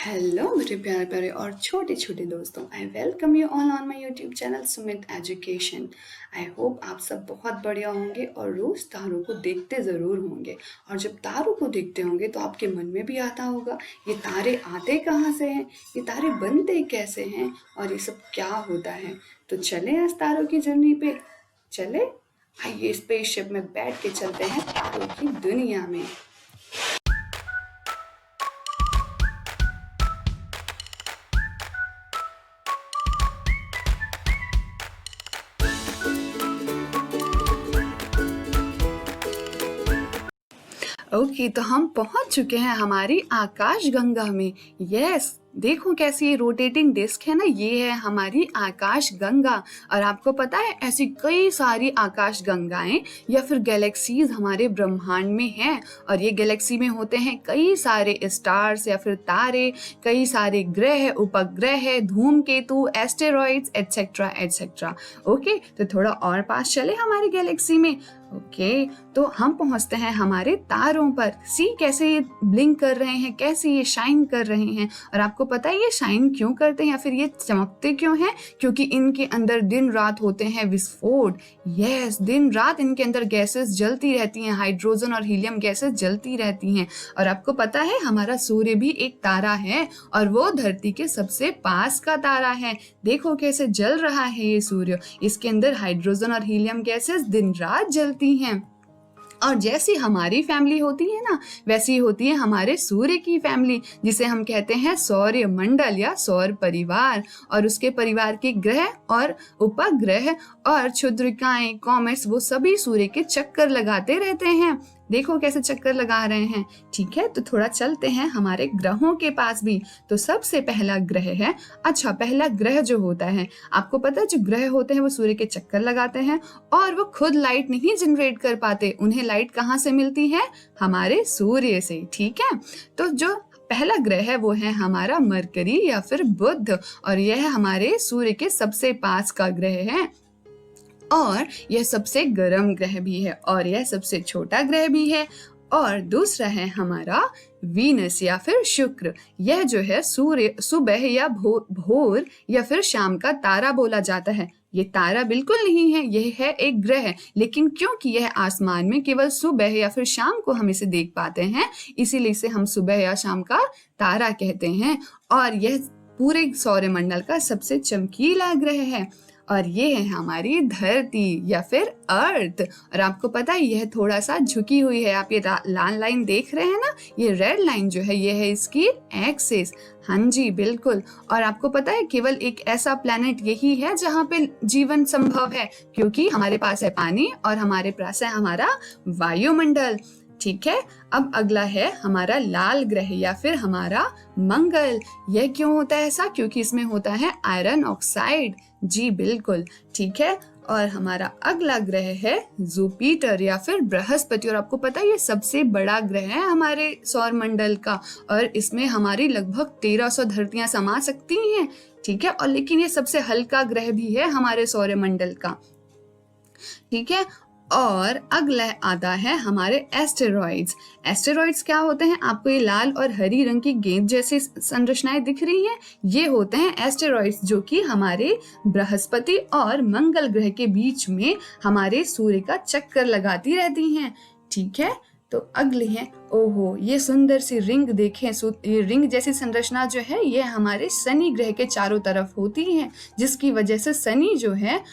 Hello मेरे प्यारे प्यारे और छोटे छोटे दोस्तों, I welcome you all on my YouTube channel Sumit education. I hope आप सब बहुत बढ़िया होंगे और रोज़ तारों को देखते ज़रूर होंगे। और जब तारों को देखते होंगे तो आपके मन में भी आता होगा, ये तारे आते कहाँ से हैं, ये तारे बनते कैसे हैं और ये सब क्या होता है। तो चलें आज तारों की जर्नी पे। चले, आइए स्पेसशिप में बैठ के चलते हैं तारों की दुनिया में। ओके, तो हम पहुंच चुके हैं हमारी आकाश गंगा में। यस, देखो कैसी ये रोटेटिंग डिस्क है ना, ये है हमारी आकाश गंगा। और आपको पता है ऐसी कई सारी आकाश गंगाएं या फिर गैलेक्सीज हमारे ब्रह्मांड में हैं। और ये गैलेक्सी में होते हैं कई सारे स्टार्स या फिर तारे, कई सारे ग्रह, उपग्रह, धूमकेतु, एस्टेरॉइड्स एटसेट्रा एटसेट्रा। ओके, तो थोड़ा और पास चले हमारी गैलेक्सी में। ओके, तो हम पहुंचते हैं हमारे तारों पर। सी कैसे ये ब्लिंक कर रहे हैं, कैसे ये शाइन कर रहे हैं। और आपको पता है ये शाइन क्यों करते हैं या फिर ये चमकते क्यों हैं? क्योंकि इनके अंदर दिन रात होते हैं विस्फोट। यस, दिन रात इनके अंदर गैसेस जलती रहती हैं, हाइड्रोजन और हीलियम गैसेस जलती रहती हैं। और आपको पता है हमारा सूर्य भी एक तारा है और वो धरती के सबसे पास का तारा है। देखो कैसे जल रहा है ये सूर्य, इसके अंदर हाइड्रोजन और हीलियम गैसेस दिन रात जलती हैं। और जैसी हमारी फैमिली होती है ना, वैसी होती है हमारे सूर्य की फैमिली, जिसे हम कहते हैं सौर्य मंडल या सौर परिवार। और उसके परिवार के ग्रह और उपग्रह और क्षुद्रिकाएं, कॉमेट्स, वो सभी सूर्य के चक्कर लगाते रहते हैं। देखो कैसे चक्कर लगा रहे हैं। ठीक है, तो थोड़ा चलते हैं हमारे ग्रहों के पास भी। तो सबसे पहला ग्रह है, अच्छा पहला ग्रह जो होता है, आपको पता है जो ग्रह होते हैं वो सूर्य के चक्कर लगाते हैं और वो खुद लाइट नहीं जनरेट कर पाते। उन्हें लाइट कहाँ से मिलती है? हमारे सूर्य से। ठीक है, तो जो पहला ग्रह है वो है हमारा मरकरी या फिर बुध, और यह हमारे सूर्य के सबसे पास का ग्रह है। और यह सबसे गर्म ग्रह भी है और यह सबसे छोटा ग्रह भी है। और दूसरा है हमारा वीनस या फिर शुक्र। यह जो है सूर्य सुबह या भोर या फिर शाम का तारा बोला जाता है। ये तारा बिल्कुल नहीं है, यह है एक ग्रह। लेकिन क्योंकि यह आसमान में केवल सुबह या फिर शाम को हम इसे देख पाते हैं, इसीलिए इसे हम सुबह या शाम का तारा कहते हैं। और यह पूरे सौरमंडल का सबसे चमकीला ग्रह है। और ये है हमारी धरती या फिर अर्थ। और आपको पता है यह थोड़ा सा झुकी हुई है। आप ये लाल लाइन देख रहे हैं ना, ये रेड लाइन जो है ये है इसकी एक्सिस। हाँ जी बिल्कुल। और आपको पता है केवल एक ऐसा प्लेनेट यही है जहाँ पे जीवन संभव है, क्योंकि हमारे पास है पानी और हमारे पास है हमारा वायुमंडल। ठीक है, अब अगला है हमारा लाल ग्रह या फिर हमारा मंगल। यह क्यों होता है ऐसा? क्योंकि इसमें होता है आयरन ऑक्साइड। जी बिल्कुल, ठीक है। और हमारा अगला ग्रह है जुपिटर या फिर बृहस्पति। और आपको पता है ये सबसे बड़ा ग्रह है हमारे सौरमंडल का, और इसमें हमारी लगभग 1300 धरतियां समा सकती हैं। ठीक है, और लेकिन ये सबसे हल्का ग्रह भी है हमारे सौरमंडल का। ठीक है, और अगला आता है हमारे एस्टेरॉइड्स। एस्टेरॉइड्स क्या होते हैं? आपको ये लाल और हरी रंग की गेंद जैसी संरचनाएं दिख रही हैं, ये होते हैं एस्टेरॉइड्स, जो कि हमारे बृहस्पति और मंगल ग्रह के बीच में हमारे सूर्य का चक्कर लगाती रहती हैं। ठीक है, तो अगले हैं, ओहो ये सुंदर सी रिंग देखें। ये रिंग जैसी संरचना जो है ये हमारे शनि ग्रह के चारों तरफ होती है, जिसकी वजह से शनि जो है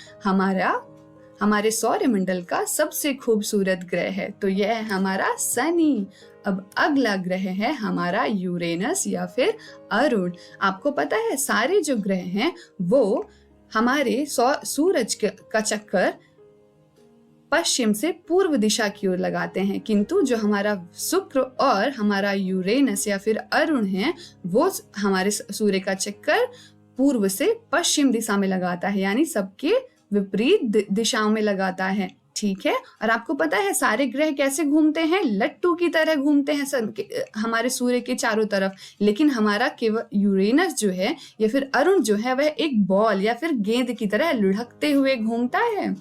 हमारे सौरमंडल का सबसे खूबसूरत ग्रह है। तो यह है हमारा शनि। अब अगला ग्रह है हमारा यूरेनस या फिर अरुण। आपको पता है सारे जो ग्रह हैं वो हमारे सूरज का चक्कर पश्चिम से पूर्व दिशा की ओर लगाते हैं, किंतु जो हमारा शुक्र और हमारा यूरेनस या फिर अरुण है वो हमारे सूर्य का चक्कर पूर्व से पश्चिम दिशा में लगाता है, यानी सबके विपरीत दिशाओं में लगाता है। ठीक है, और आपको पता है सारे ग्रह कैसे घूमते हैं? लट्टू की तरह घूमते हैं हमारे सूर्य के चारों तरफ। लेकिन हमारा केवल यूरेनस जो है या फिर अरुण जो है वह एक बॉल या फिर गेंद की तरह लुढ़कते हुए घूमता है।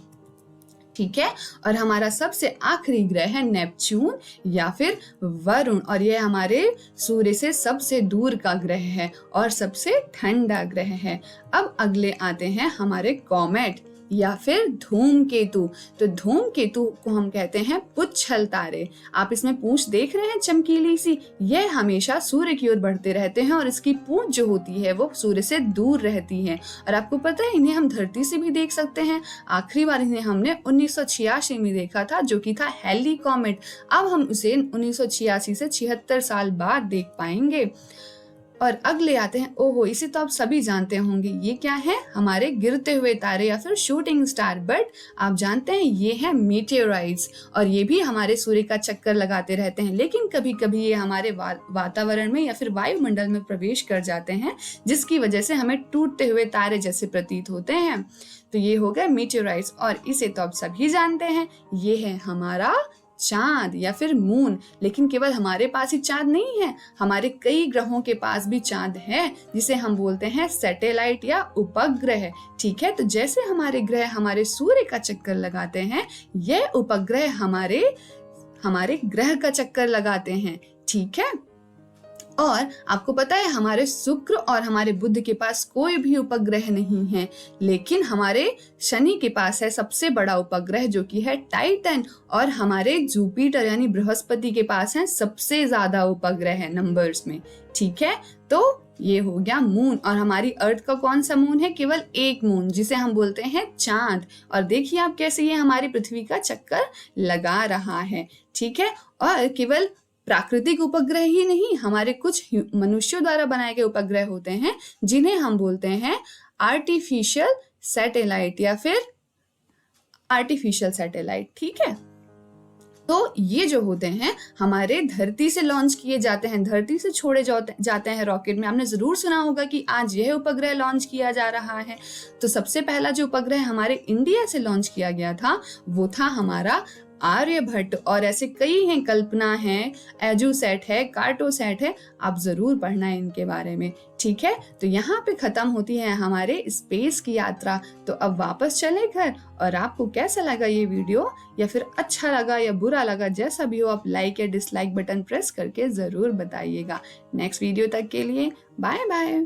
ठीक है। और हमारा सबसे आखिरी ग्रह है नेपच्यून या फिर वरुण, और यह हमारे सूर्य से सबसे दूर का ग्रह है और सबसे ठंडा ग्रह है। अब अगले आते हैं हमारे कॉमेट या फिर धूमकेतु। तो धूमकेतु को हम कहते हैं पुच्छल तारे। आप इसमें पूंछ देख रहे हैं चमकीली सी, यह हमेशा सूर्य की ओर बढ़ते रहते हैं और इसकी पूंछ जो होती है वो सूर्य से दूर रहती है। और आपको पता है इन्हें हम धरती से भी देख सकते हैं। आखिरी बार इन्हें हमने 1986 में देखा था, जो कि था हैली कॉमेट। अब हम उसे 1986 से 76 साल बाद देख पाएंगे। और अगले आते हैं, ओहो इसे तो आप सभी जानते होंगे, ये क्या है? हमारे गिरते हुए तारे या फिर शूटिंग स्टार। बट आप जानते हैं ये है मीटेओराइट्स, और ये भी हमारे सूर्य का चक्कर लगाते रहते हैं, लेकिन कभी कभी ये हमारे वातावरण में या फिर वायुमंडल में प्रवेश कर जाते हैं, जिसकी वजह से हमें टूटते हुए तारे जैसे प्रतीत होते हैं। तो ये हो गए मीटेओराइट्स। और इसे तो आप सभी जानते हैं, ये है हमारा चांद या फिर मून। लेकिन केवल हमारे पास ही चांद नहीं है, हमारे कई ग्रहों के पास भी चांद है, जिसे हम बोलते हैं सैटेलाइट या उपग्रह। ठीक है, तो जैसे हमारे ग्रह हमारे सूर्य का चक्कर लगाते हैं, यह उपग्रह हमारे ग्रह का चक्कर लगाते हैं। ठीक है। और आपको पता है हमारे शुक्र और हमारे बुध के पास कोई भी उपग्रह नहीं है, लेकिन हमारे शनि के पास है सबसे बड़ा उपग्रह, जो कि है टाइटन। और हमारे जुपिटर यानी बृहस्पति के पास है सबसे ज्यादा उपग्रह है नंबर्स में। ठीक है, तो ये हो गया मून। और हमारी अर्थ का कौन सा मून है? केवल एक मून, जिसे हम बोलते हैं चांद। और देखिए आप कैसे ये हमारी पृथ्वी का चक्कर लगा रहा है। ठीक है, और केवल प्राकृतिक उपग्रह ही नहीं, हमारे कुछ मनुष्यों द्वारा बनाए गए उपग्रह होते हैं, जिन्हें हम बोलते हैं आर्टिफिशियल सैटेलाइट या फिर आर्टिफिशियल सैटेलाइट। ठीक है, तो ये जो होते हैं हमारे धरती से लॉन्च किए जाते हैं, धरती से छोड़े जाते हैं रॉकेट में। आपने जरूर सुना होगा कि आज यह उपग्रह लॉन्च किया जा रहा है। तो सबसे पहला जो उपग्रह हमारे इंडिया से लॉन्च किया गया था वो था हमारा आर्यभट्ट। और ऐसे कई हैं, कल्पना है, एजुसेट है, कार्टोसेट है, आप जरूर पढ़ना है इनके बारे में। ठीक है, तो यहाँ पे खत्म होती है हमारे स्पेस की यात्रा। तो अब वापस चले घर। और आपको कैसा लगा ये वीडियो, या फिर अच्छा लगा या बुरा लगा, जैसा भी हो, आप लाइक या डिसलाइक बटन प्रेस करके जरूर बताइएगा। नेक्स्ट वीडियो तक के लिए बाय बाय।